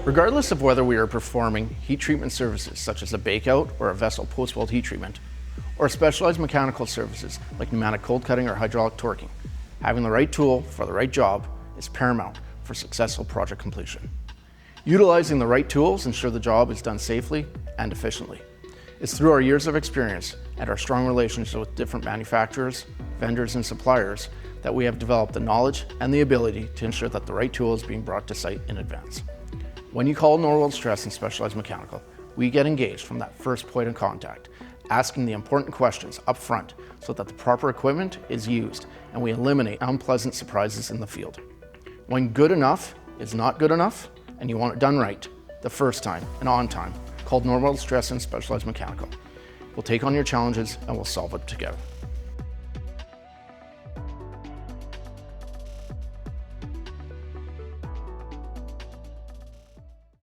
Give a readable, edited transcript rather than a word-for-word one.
Regardless of whether we are performing heat treatment services such as a bakeout or a vessel post-weld heat treatment, or specialized mechanical services like pneumatic cold cutting or hydraulic torquing, having the right tool for the right job is paramount for successful project completion. Utilizing the right tools ensure the job is done safely and efficiently. It's through our years of experience and our strong relationships with different manufacturers, vendors, and suppliers that we have developed the knowledge and the ability to ensure that the right tool is being brought to site in advance. When you call Norweld Stress and Specialized Mechanical, we get engaged from that first point of contact, asking the important questions up front so that the proper equipment is used and we eliminate unpleasant surprises in the field. When good enough is not good enough and you want it done right the first time and on time, call Norweld Stress and Specialized Mechanical. We'll take on your challenges and we'll solve it together.